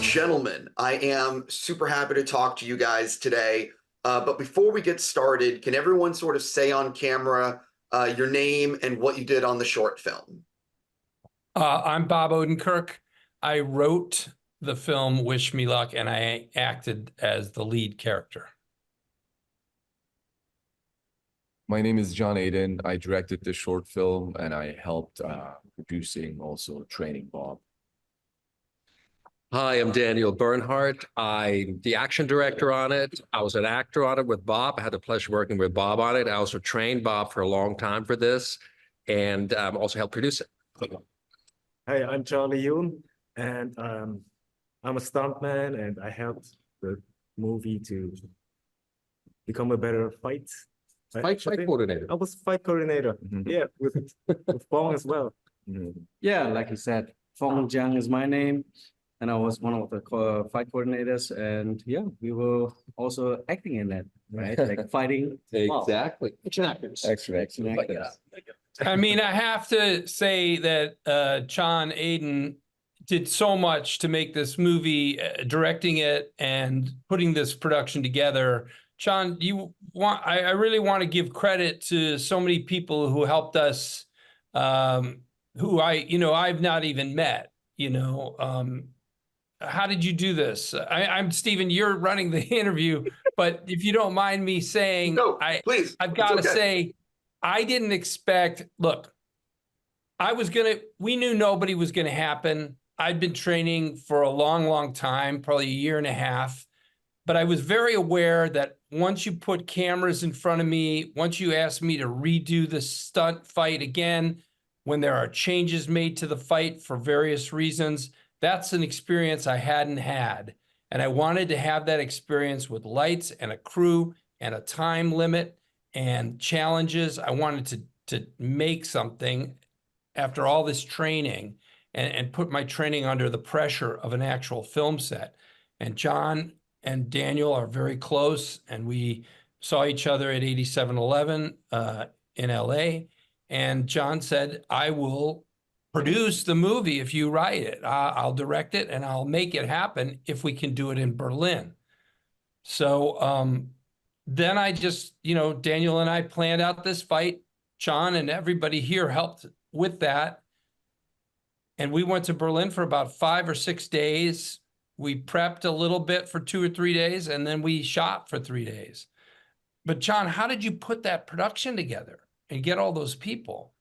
Gentlemen, I am super happy to talk to you guys today. But before we get started, can everyone sort of say on camera your name and what you did on the short film? I'm Bob Odenkirk. I wrote the film Wish Me Luck, and I acted as the lead character. My name is John Aiden. I directed the short film, and I helped producing, also training Bob. Hi, I'm Daniel Bernhardt. I'm the action director on it. I was an actor on it with Bob. I had the pleasure working with Bob on it. I also trained Bob for a long time for this, and also helped produce it. Hey, I'm Charlie Yoon, and I'm a stuntman, and I helped the movie to become a better fight Coordinator. I was fight coordinator. Yeah, with Bong as well. Yeah, like you said, Fong Jiang is my name, and I was one of the fight coordinators. And yeah, we were also acting in that, right? Like fighting. Exactly. Excellent. I mean, I have to say that John Aiden did so much to make this movie, directing it and putting this production together. John, I really want to give credit to so many people who helped us, who I've not even met, How did you do this? I'm Stephen, you're running the interview, but if you don't mind me saying, No, please. I've got to say, I didn't expect, look, we knew nobody was going to happen. I'd been training for a long, long time, probably a year and a half, but I was very aware that once you put cameras in front of me, once you asked me to redo the stunt fight again, when there are changes made to the fight for various reasons, that's an experience I hadn't had. And I wanted to have that experience with lights and a crew and a time limit and challenges. I wanted to make something after all this training and put my training under the pressure of an actual film set. And John and Daniel are very close, and we saw each other at 8711 in LA. And John said, I will produce the movie if you write it. I'll direct it, and I'll make it happen if we can do it in Berlin. So then I just, Daniel and I planned out this fight. John and everybody here helped with that. And we went to Berlin for about 5 or 6 days. We prepped a little bit for 2 or 3 days, and then we shot for 3 days. But John, how did you put that production together and get all those people?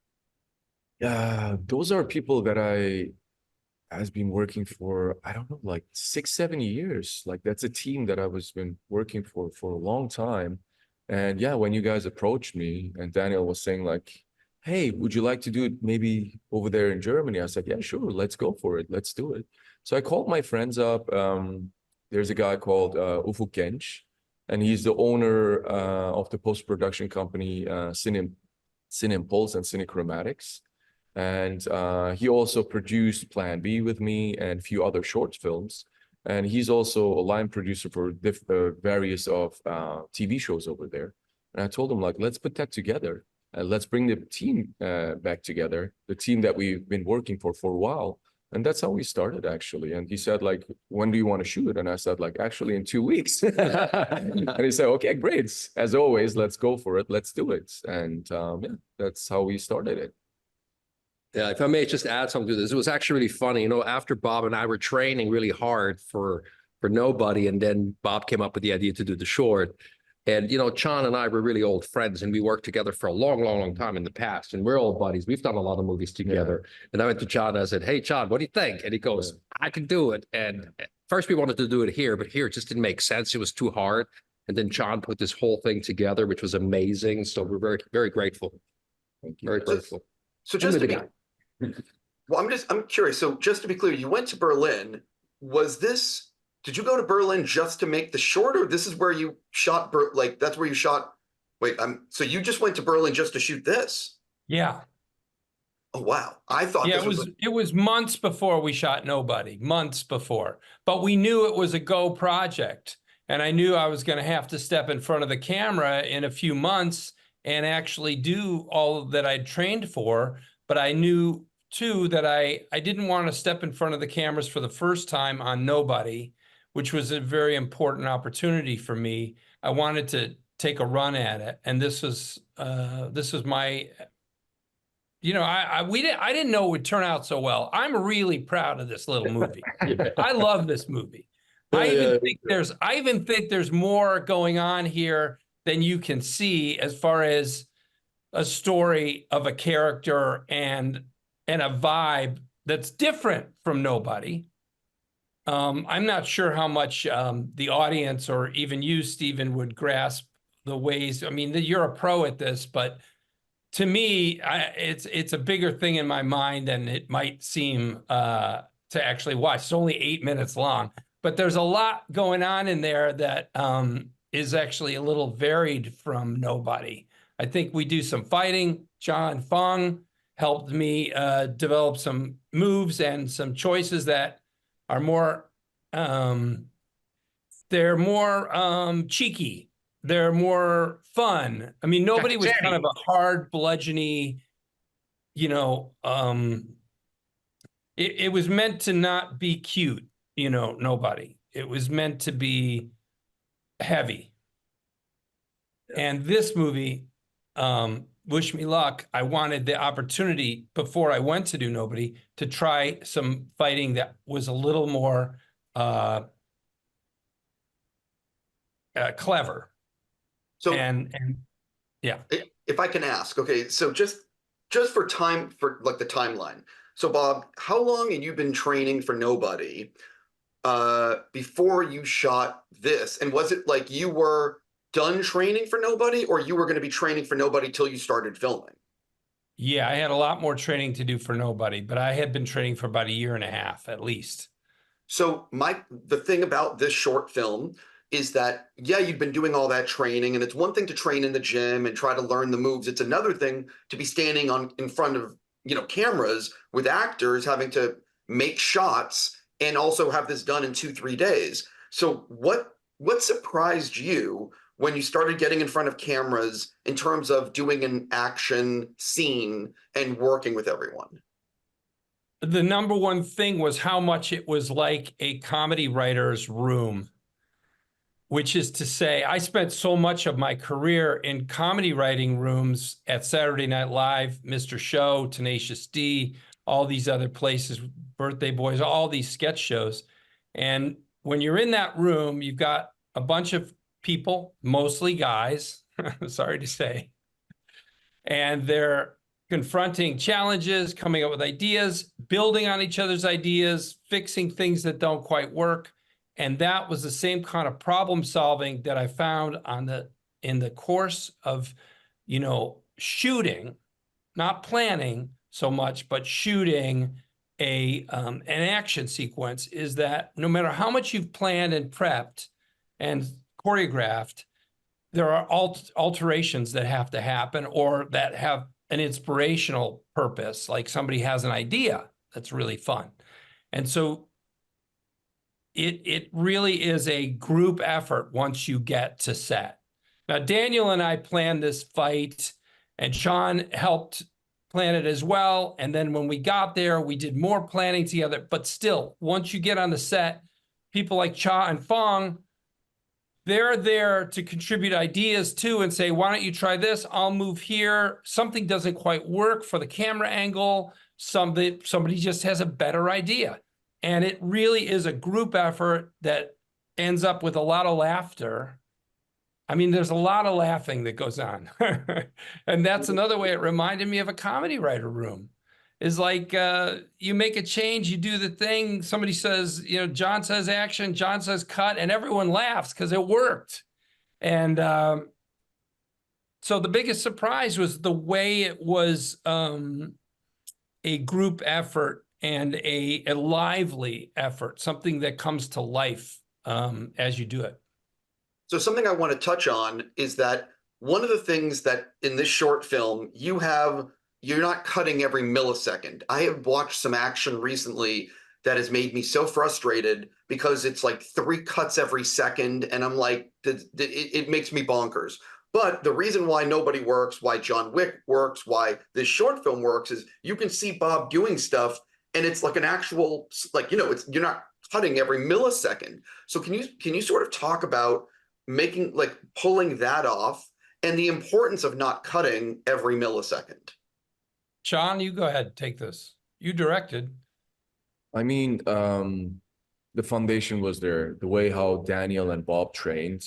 Those are people that has been working for, I don't know, like 6-7 years. Like that's a team that I was been working for a long time. And yeah, when you guys approached me and Daniel was saying like, hey, would you like to do it maybe over there in Germany? I said, yeah, sure, let's go for it. Let's do it. So I called my friends up. There's a guy called Ufuk Genç, and he's the owner of the post-production company Cineimpulse and Cinechromatics. And he also produced Plan B with me and a few other short films. And he's also a line producer for various of TV shows over there. And I told him, like, let's put that together. Let's bring the team back together, the team that we've been working for a while. And that's how we started, actually. And he said, like, when do you want to shoot? And I said, like, actually in 2 weeks. And he said, okay, great. As always, let's go for it. Let's do it. And yeah, that's how we started it. Yeah, if I may just add something to this, it was actually really funny. After Bob and I were training really hard for nobody, and then Bob came up with the idea to do the short. And, John and I were really old friends, and we worked together for a long, long, long time in the past. And we're old buddies. We've done a lot of movies together. Yeah. And I went to John and I said, hey, John, what do you think? And he goes, I can do it. And first we wanted to do it here, but here it just didn't make sense. It was too hard. And then John put this whole thing together, which was amazing. So we're very, very grateful. Thank you. Very grateful. So just to be, well, I'm curious. So just to be clear, you went to Berlin. Did you go to Berlin just to make the short, or this is where you shot, that's where you shot? Wait, so you just went to Berlin just to shoot this? Yeah. Oh, wow. I thought it was months before we shot Nobody, months before. But we knew it was a go project. And I knew I was going to have to step in front of the camera in a few months and actually do all that I'd trained for. But I knew too, that I didn't want to step in front of the cameras for the first time on Nobody, which was a very important opportunity for me. I wanted to take a run at it, and this was my, I didn't know it would turn out so well. I'm really proud of this little movie. I love this movie. I even think there's more going on here than you can see as far as a story of a character and a vibe that's different from Nobody. I'm not sure how much the audience or even you, Stephen, would grasp the ways. I mean, you're a pro at this, but to me, it's a bigger thing in my mind than it might seem to actually watch. It's only 8 minutes long, but there's a lot going on in there that is actually a little varied from Nobody. I think we do some fighting. John Fong helped me develop some moves and some choices that are more, they're more cheeky. They're more fun. I mean, Nobody was kind of a hard, bludgeony, it was meant to not be cute, Nobody. It was meant to be heavy. And this movie, wish me luck, I wanted the opportunity before I went to do Nobody to try some fighting that was a little more clever. So yeah. If I can ask, okay, so just for time, for like the timeline. So Bob, how long had you been training for Nobody before you shot this? And was it like you were done training for Nobody, or you were going to be training for Nobody till you started filming? Yeah, I had a lot more training to do for Nobody, but I had been training for about 1.5 years at least. So the thing about this short film is that, yeah, you've been doing all that training, and it's one thing to train in the gym and try to learn the moves. It's another thing to be standing in front of, cameras with actors, having to make shots and also have this done in 2-3 days. So what surprised you when you started getting in front of cameras in terms of doing an action scene and working with everyone? The number one thing was how much it was like a comedy writer's room, which is to say, I spent so much of my career in comedy writing rooms at Saturday Night Live, Mr. Show, Tenacious D, all these other places, Birthday Boys, all these sketch shows. And when you're in that room, you've got a bunch of people, mostly guys, sorry to say, and they're confronting challenges, coming up with ideas, building on each other's ideas, fixing things that don't quite work. And that was the same kind of problem solving that I found in the course of, shooting, not planning so much, but shooting an action sequence, is that no matter how much you've planned and prepped and choreographed, there are alterations that have to happen or that have an inspirational purpose, like somebody has an idea that's really fun. And so it really is a group effort once you get to set. Now, Daniel and I planned this fight, and Sean helped plan it as well. And then when we got there, we did more planning together. But still, once you get on the set, people like Cha and Fong, they're there to contribute ideas too and say, why don't you try this? I'll move here. Something doesn't quite work for the camera angle. Somebody just has a better idea. And it really is a group effort that ends up with a lot of laughter. I mean, there's a lot of laughing that goes on. And that's another way it reminded me of a comedy writer room. Is like you make a change, you do the thing, somebody says, John says action, John says cut, and everyone laughs because it worked. And so the biggest surprise was the way it was a group effort and a lively effort, something that comes to life as you do it. So something I want to touch on is that one of the things that in this short film, you're not cutting every millisecond. I have watched some action recently that has made me so frustrated because it's like 3 cuts every second. And I'm like, it makes me bonkers. But the reason why Nobody works, why John Wick works, why this short film works is you can see Bob doing stuff and it's like an actual, like, you know, it's, you're not cutting every millisecond. So can you sort of talk about making, like, pulling that off and the importance of not cutting every millisecond? John, you go ahead, take this. You directed. I mean, the foundation was there. The way how Daniel and Bob trained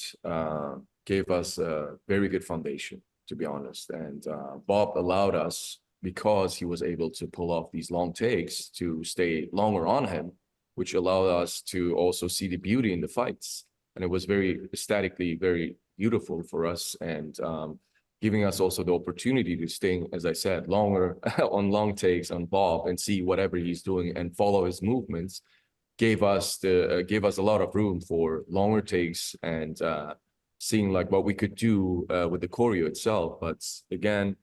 gave us a very good foundation, to be honest. And Bob allowed us, because he was able to pull off these long takes, to stay longer on him, which allowed us to also see the beauty in the fights. And it was very aesthetically very beautiful for us, and giving us also the opportunity to stay, as I said, longer on long takes on Bob and see whatever he's doing and follow his movements. Gave us a lot of room for longer takes and seeing like what we could do with the choreo itself. But again,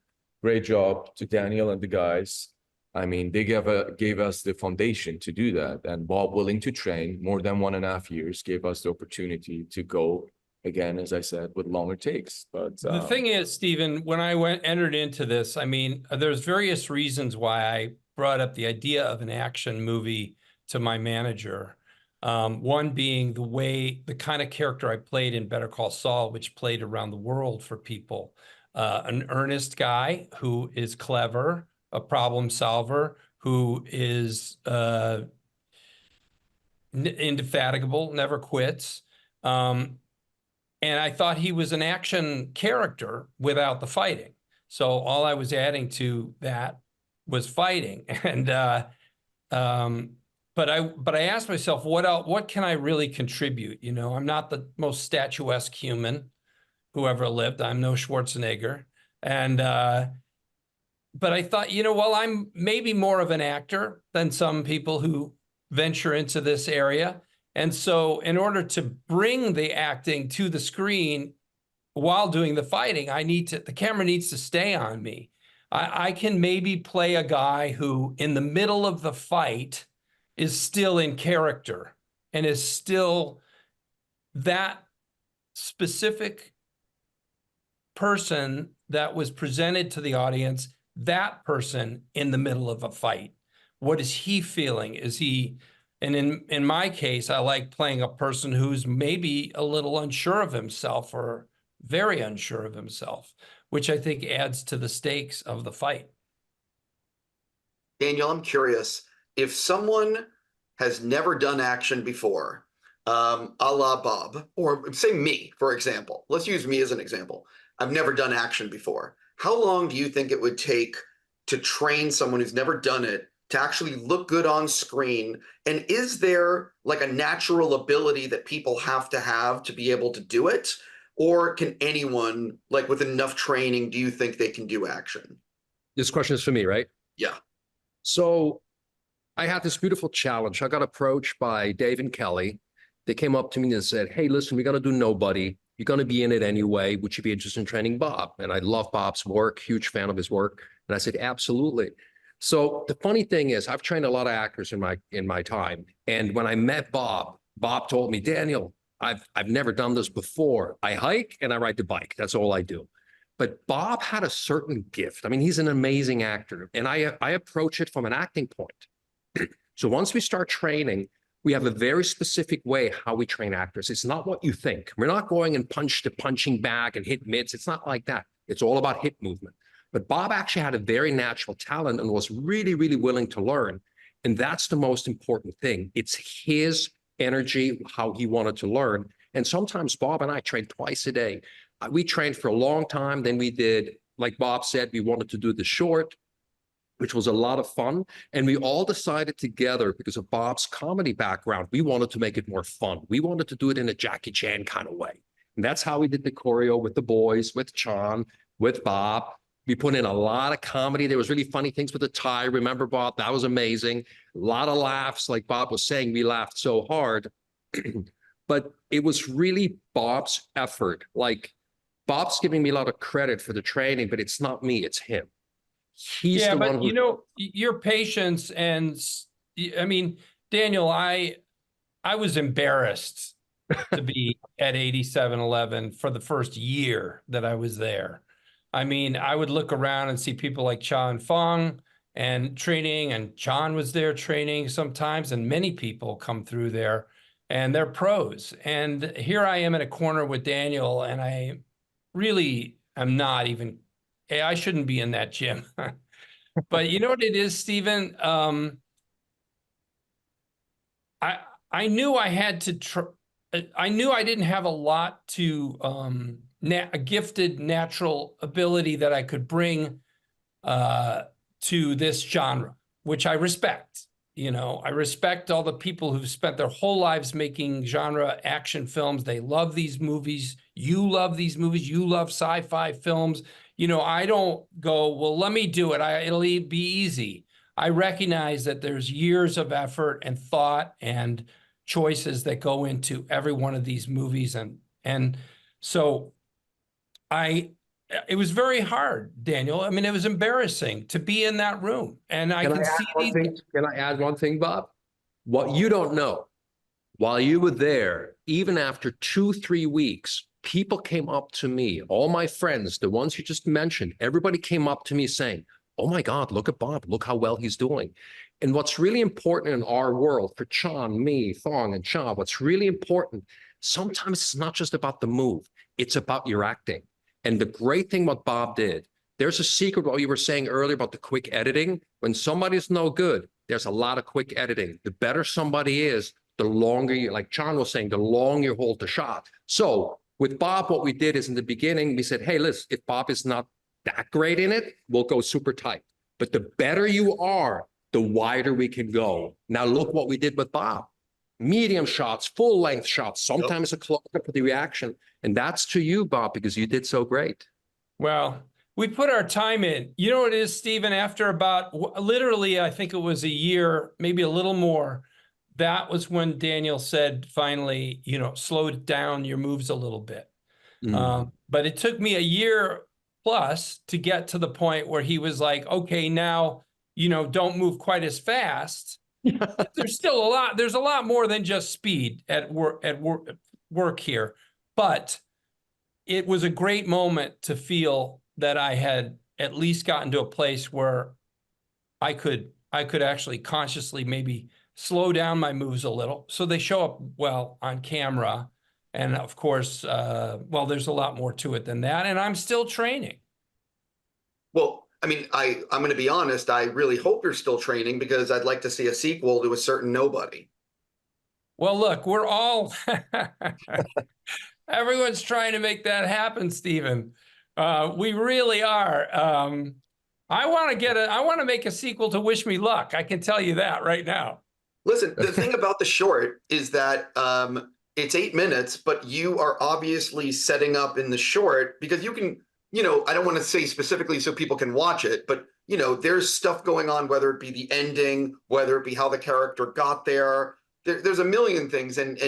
great job to Daniel and the guys. I mean, they gave us the foundation to do that, and Bob, willing to train more than 1.5 years, gave us the opportunity to go again, as I said, with longer takes. But The thing is, Stephen, when I entered into this, I mean, there's various reasons why I brought up the idea of an action movie to my manager. One being the kind of character I played in Better Call Saul, which played around the world for people. An earnest guy who is clever, a problem solver, who is indefatigable, never quits. And I thought he was an action character without the fighting. So all I was adding to that was fighting. And but I asked myself, what can I really contribute? You know, I'm not the most statuesque human who ever lived. I'm no Schwarzenegger. And but I thought, you know, well, I'm maybe more of an actor than some people who venture into this area. And so in order to bring the acting to the screen while doing the fighting, the camera needs to stay on me. I can maybe play a guy who in the middle of the fight is still in character and is still that specific person that was presented to the audience, that person in the middle of a fight. What is he feeling? Is he, and in my case, I like playing a person who's maybe a little unsure of himself or very unsure of himself, which I think adds to the stakes of the fight. Daniel, I'm curious, if someone has never done action before, a la Bob, or say me, for example, let's use me as an example. I've never done action before. How long do you think it would take to train someone who's never done it to actually look good on screen? And is there like a natural ability that people have to be able to do it? Or can anyone, like with enough training, do you think they can do action? This question is for me, right? Yeah. So I had this beautiful challenge. I got approached by Dave and Kelly. They came up to me and said, hey, listen, we're going to do Nobody. You're going to be in it anyway. Would you be interested in training Bob? And I love Bob's work, huge fan of his work. And I said, absolutely. So the funny thing is, I've trained a lot of actors in my time. And when I met Bob, Bob told me, Daniel, I've never done this before. I hike and I ride the bike. That's all I do. But Bob had a certain gift. I mean, he's an amazing actor. And I approach it from an acting point. So once we start training, we have a very specific way how we train actors. It's not what you think. We're not going and punch the punching bag and hit mitts. It's not like that. It's all about hip movement. But Bob actually had a very natural talent and was really, really willing to learn. And that's the most important thing. It's his energy, how he wanted to learn. And sometimes Bob and I trained twice a day. We trained for a long time. Then we did, like Bob said, we wanted to do the short, which was a lot of fun. And we all decided together, because of Bob's comedy background, we wanted to make it more fun. We wanted to do it in a Jackie Chan kind of way. And that's how we did the choreo with the boys, with John, with Bob. We put in a lot of comedy. There was really funny things with the tie. Remember, Bob? That was amazing. A lot of laughs. Like Bob was saying, we laughed so hard. But it was really Bob's effort. Like, Bob's giving me a lot of credit for the training, but it's not me, it's him. He's the one who... you know, your patience and, I mean, Daniel, I was embarrassed to be at 8711 for the first year that I was there. I mean, I would look around and see people like Cha and Fong and training, and John was there training sometimes, and many people come through there and they're pros. And here I am in a corner with Daniel, and I really am not even, I shouldn't be in that gym. But you know what it is, Stephen? I knew I had to I knew I didn't have a lot to a gifted natural ability that I could bring to this genre, which I respect. You know, I respect all the people who've spent their whole lives making genre action films. They love these movies. You love these movies. You love sci-fi films. You know, I don't go, well, let me do it. It'll be easy. I recognize that there's years of effort and thought and choices that go into every one of these movies. And so it was very hard, Daniel. I mean, it was embarrassing to be in that room. And I can see these. Can I add one thing, Bob? What you don't know, while you were there, even after 2-3 weeks, people came up to me, all my friends, the ones you just mentioned, everybody came up to me saying, oh my God, look at Bob, look how well he's doing. And what's really important in our world, for Chan, me, Thong, and Cha, what's really important, sometimes it's not just about the move, it's about your acting. And the great thing what Bob did, there's a secret, what you were saying earlier about the quick editing. When somebody's no good, there's a lot of quick editing. The better somebody is, the longer you, like Chan was saying, the longer you hold the shot. So with Bob, what we did is in the beginning, we said, hey, listen, if Bob is not that great in it, we'll go super tight. But the better you are, the wider we can go. Now look what we did with Bob. Medium shots, full length shots, sometimes a close-up of the reaction. And that's to you, Bob, because you did so great. Well, we put our time in. You know what it is, Stephen? After about literally, I think it was a year, maybe a little more, that was when Daniel said, finally, you know, slow down your moves a little bit. But it took me a year plus to get to the point where he was like, okay, now, you know, don't move quite as fast. There's still a lot. There's a lot more than just speed at work here. But it was a great moment to feel that I had at least gotten to a place where I could actually consciously maybe slow down my moves a little so they show up well on camera. And of course, well, there's a lot more to it than that. And I'm still training. Well, I mean, I'm going to be honest. I really hope you're still training because I'd like to see a sequel to A Certain Nobody. Well, look, we're all, everyone's trying to make that happen, Stephen. We really are. I want to make a sequel to Wish Me Luck. I can tell you that right now. Listen, the thing about the short is that it's 8 minutes, but you are obviously setting up in the short because you can, you know, I don't want to say specifically so people can watch it, but, you know, there's stuff going on, whether it be the ending, whether it be how the character got there. There's a million things. And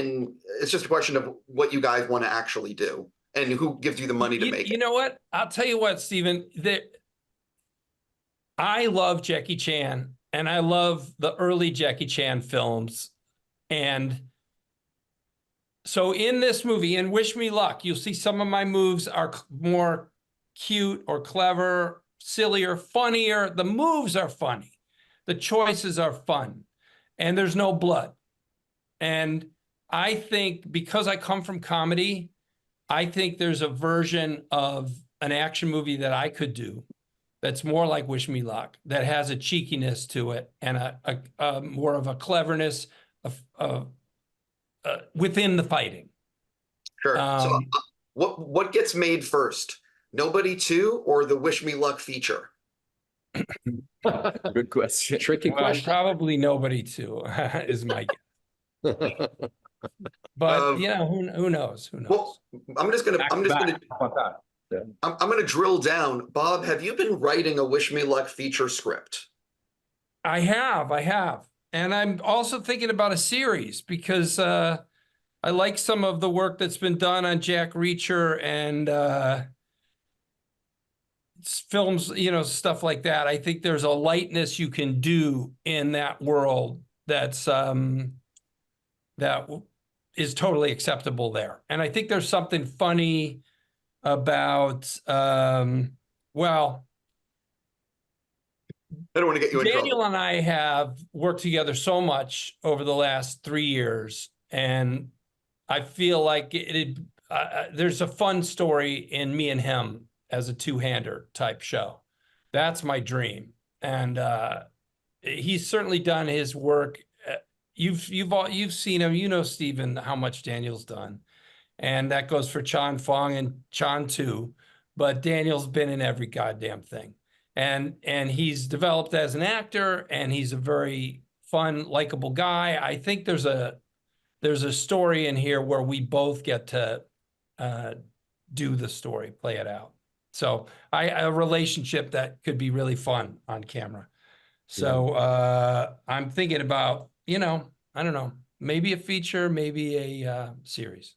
it's just a question of what you guys want to actually do and who gives you the money to make it. You know what? I'll tell you what, Stephen, I love Jackie Chan and I love the early Jackie Chan films. And so in this movie, in Wish Me Luck, you'll see some of my moves are more cute or clever, sillier, funnier. The moves are funny. The choices are fun. And there's no blood. And I think because I come from comedy, I think there's a version of an action movie that I could do that's more like Wish Me Luck, that has a cheekiness to it and a more of a cleverness of within the fighting. Sure. So what gets made first? Nobody 2 or the Wish Me Luck feature? Good question. Tricky question. Probably Nobody 2 is my guess. But you know, who knows? Who knows? Well, I'm gonna drill down. Bob, have you been writing a Wish Me Luck feature script? I have. And I'm also thinking about a series because I like some of the work that's been done on Jack Reacher and films, you know, stuff like that. I think there's a lightness you can do in that world that's that is totally acceptable there. And I think there's something funny about, well, I don't want to get you in Daniel trouble. and I have worked together so much over the last 3 years, and I feel like there's a fun story in me and him as a two-hander type show. That's my dream, and he's certainly done his work. You've seen him, you know, Stephen, how much Daniel's done, and that goes for Chan Fong and Chan too. But Daniel's been in every goddamn thing. And he's developed as an actor, and he's a very fun, likable guy. I think there's a story in here where we both get to do the story, play it out. So a relationship that could be really fun on camera. So I'm thinking about, you know, I don't know, maybe a feature, maybe a series.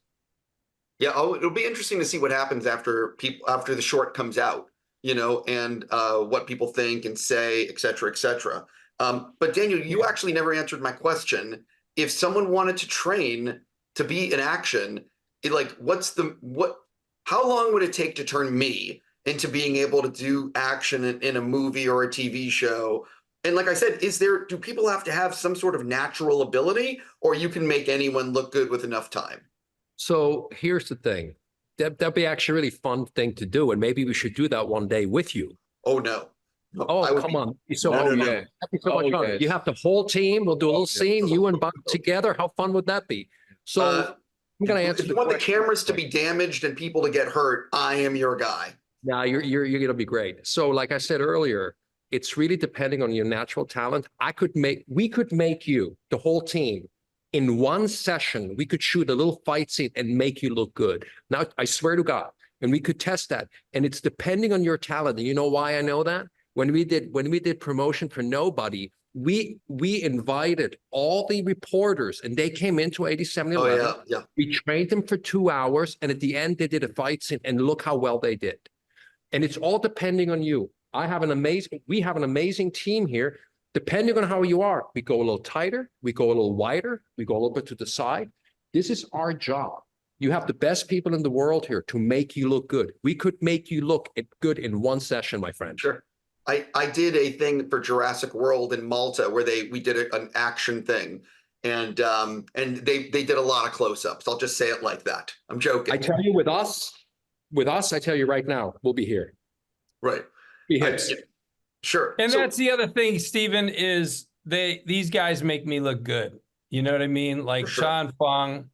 Yeah, it'll be interesting to see what happens after the short comes out, you know, and what people think and say, et cetera, et cetera. But Daniel, you actually never answered my question. If someone wanted to train to be in action, how long would it take to turn me into being able to do action in a movie or a TV show? And like I said, do people have to have some sort of natural ability, or you can make anyone look good with enough time? So here's the thing. That'd be actually a really fun thing to do. And maybe we should do that one day with you. Oh, no. No, Oh, come on. So No, no, no. that'd be so much fun. yes. You have the whole team. We'll do a little scene, you and Bob together. How fun would that be? So I'm going to answer If you the want the question. cameras to be damaged and people to get hurt, I am your guy. Now you're going to be great. So like I said earlier, it's really depending on your natural talent. We could make you, the whole team, in one session. We could shoot a little fight scene and make you look good. Now, I swear to God, and we could test that. And it's depending on your talent. And you know why I know that? When we did promotion for Nobody, we invited all the reporters, and they came into 8711. Oh, yeah. We trained them for 2 hours, and at the end they did a fight scene, and look how well they did. And it's all depending on you. We have an amazing team here. Depending on how you are, we go a little tighter, we go a little wider, we go a little bit to the side. This is our job. You have the best people in the world here to make you look good. We could make you look good in one session, my friend. Sure. I did a thing for Jurassic World in Malta where we did an action thing, and they did a lot of close-ups. I'll just say it like that. I'm joking. I tell you, with us, I tell you right now, we'll be here. Right. Be here. Sure. And So- that's the other thing, Stephen, is these guys make me look good. You know what I mean? Like For sure. Sean Fong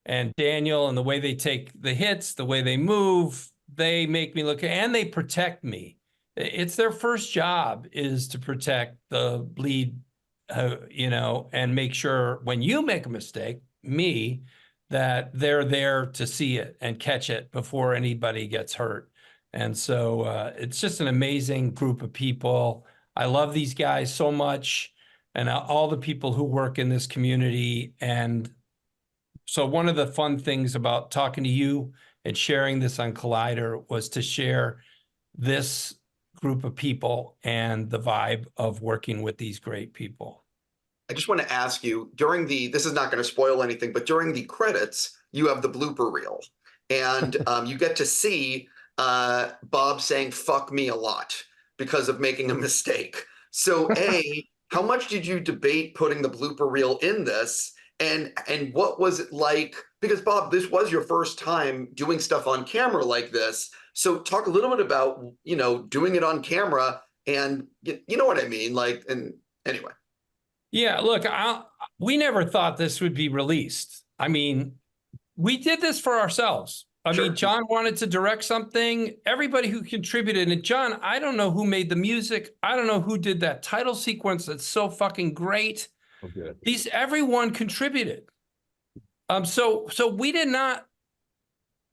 and Daniel, and the way they take the hits, the way they move, they make me look, and they protect me. It's their first job is to protect the lead, you know, and make sure when you make a mistake, that they're there to see it and catch it before anybody gets hurt. And so it's just an amazing group of people. I love these guys so much, and all the people who work in this community. And so one of the fun things about talking to you and sharing this on Collider was to share this group of people and the vibe of working with these great people. I just want to ask you, this is not going to spoil anything, but during the credits, you have the blooper reel, and you get to see Bob saying "fuck me" a lot because of making a mistake. So how much did you debate putting the blooper reel in this, and what was it like? Because Bob, this was your first time doing stuff on camera like this. So talk a little bit about, you know, doing it on camera, and you know what I mean? Like, and anyway. Yeah, look, we never thought this would be released. I mean, we did this for ourselves. I mean, John wanted to direct something. Everybody who contributed, and John, I don't know who made the music. I don't know who did that title sequence. That's so fucking great. Oh, good. Everyone contributed. So we did not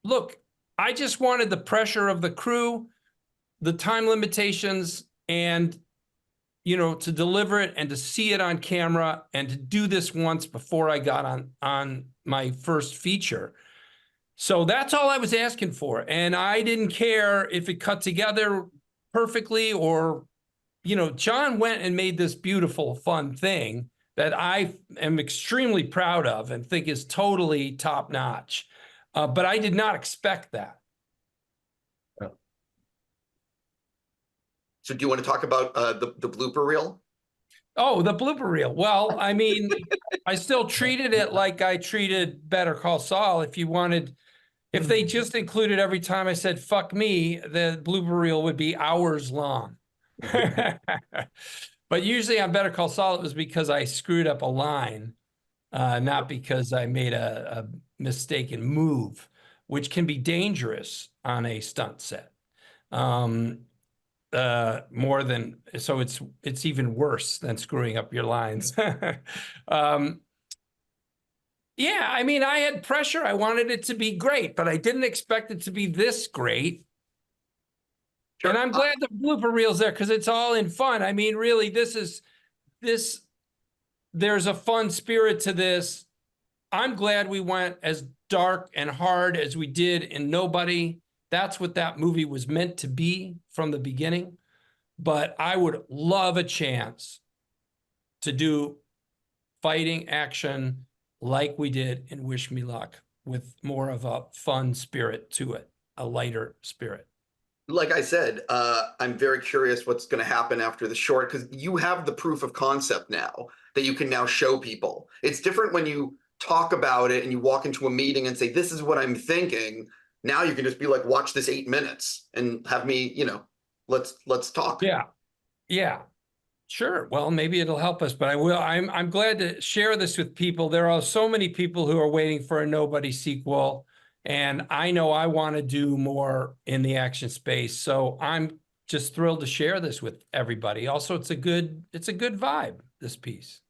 look. I just wanted the pressure of the crew, the time limitations, and you know, to deliver it and to see it on camera and to do this once before I got on my first feature. So that's all I was asking for. And I didn't care if it cut together perfectly or, you know, John went and made this beautiful, fun thing that I am extremely proud of and think is totally top notch. But I did not expect that. So do you want to talk about the blooper reel? Oh, the blooper reel. Well, I mean, I still treated it like I treated Better Call Saul. If they just included every time I said, fuck me, the blooper reel would be hours long. But usually on Better Call Saul, it was because I screwed up a line, not because I made a mistaken move, which can be dangerous on a stunt set. More than, so it's even worse than screwing up your lines. Yeah, I mean, I had pressure. I wanted it to be great, but I didn't expect it to be this great. Sure. And I'm glad the blooper reel's there because it's all in fun. I mean, really, there's a fun spirit to this. I'm glad we went as dark and hard as we did in Nobody. That's what that movie was meant to be from the beginning. But I would love a chance to do fighting action like we did in Wish Me Luck, with more of a fun spirit to it, a lighter spirit. Like I said, I'm very curious what's going to happen after the short, because you have the proof of concept now that you can now show people. It's different when you talk about it and you walk into a meeting and say, this is what I'm thinking. Now you can just be like, watch this 8 minutes and have me, let's talk. Yeah. Sure. Well, maybe it'll help us, but I'm glad to share this with people. There are so many people who are waiting for a Nobody sequel, and I know I want to do more in the action space. So I'm just thrilled to share this with everybody. Also, it's a good vibe, this piece.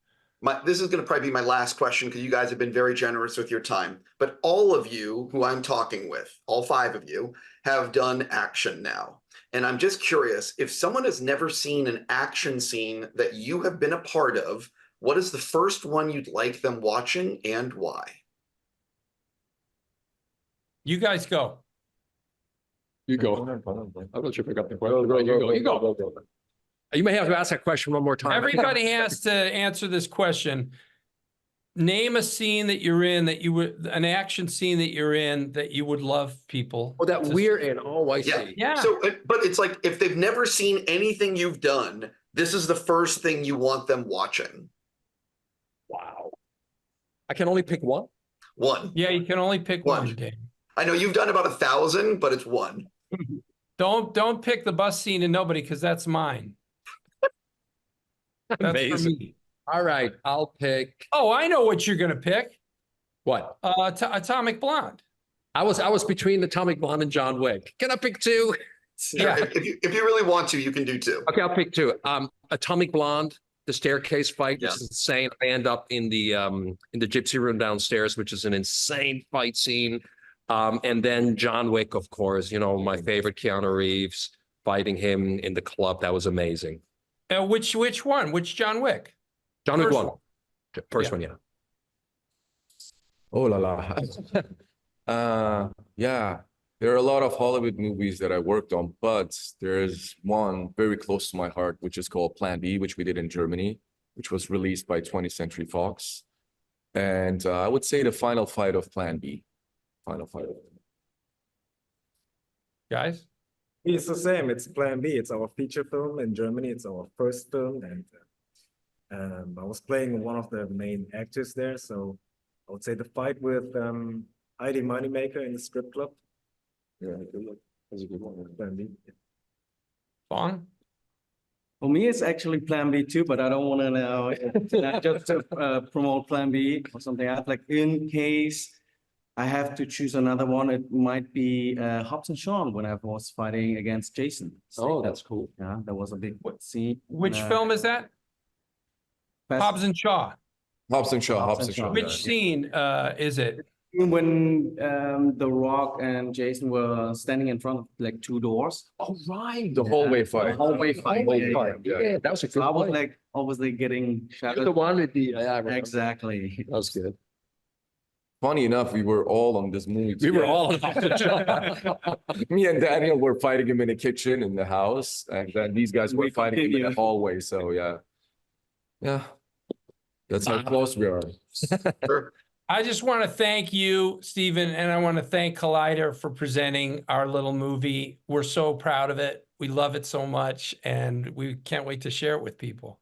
This is going to probably be my last question, because you guys have been very generous with your time. But all of you who I'm talking with, all 5 of you, have done action now. And I'm just curious, if someone has never seen an action scene that you have been a part of, what is the first one you'd like them watching and why? You guys go. You go. I'm not sure if I got the question. You go. You may have to ask that question one more time. Everybody has to answer this question. Name a scene that you're in an action scene that you're in that you would love people. Oh, that we're in. Oh, I Yeah. see. Yeah. So, but it's like, if they've never seen anything you've done, this is the first thing you want them watching. Wow. I can only pick one? One. Yeah, you can only pick one, Dave. I know you've done about 1,000, but it's one. Don't pick the bus scene in Nobody, because that's mine. That's Amazing. for me. All right, I'll pick. Oh, I know what you're gonna pick. What? Atomic Blonde. I was between Atomic Blonde and John Wick. Can I pick 2? Yeah. If you really want to, you can do 2. Okay, I'll pick 2. Atomic Blonde, the staircase fight, Yeah. which is insane. I end up in the gypsy room downstairs, which is an insane fight scene. And then John Wick, of course, my favorite, Keanu Reeves, fighting him in the club. That was amazing. Which one? Which John Wick? John Wick First 1. one. First Yeah. one, yeah. Oh la la. Yeah, there are a lot of Hollywood movies that I worked on, but there's one very close to my heart, which is called Plan B, which we did in Germany, which was released by 20th Century Fox. And I would say the final fight of Plan B. Final fight. Guys? It's the same. It's Plan B. It's our feature film in Germany. It's our first film, and I was playing one of the main actors there. So I would say the fight with Heidi Moneymaker in the strip club. Yeah, that's a good one. Plan B. Vaughn? For me, it's actually Plan B too, but I don't want to now just to promote Plan B or something else. Like, in case I have to choose another one, it might be Hobbs and Shaw when I was fighting against Jason. Oh, that's cool. Yeah, that was a big scene. Which film is that? Fast- Hobbs and Shaw. Hobbs and Shaw. Hobbs and Shaw. Which scene is it? When The Rock and Jason were standing in front of like 2 doors. Oh, right. The hallway fight. Hallway fight. Yeah, that was a So good I was one. like obviously getting You're shouted. the one with the, yeah, I remember. Exactly. That was good. Funny enough, we were all on this movie. We were together. all on Hobbs and Shaw. Me and Daniel were fighting him in the kitchen in the house, and then these guys were We fighting him in the continue. hallway. So yeah, That's how close we are. Sure. I just want to thank you, Stephen, and I want to thank Collider for presenting our little movie. We're so proud of it. We love it so much, and we can't wait to share it with people.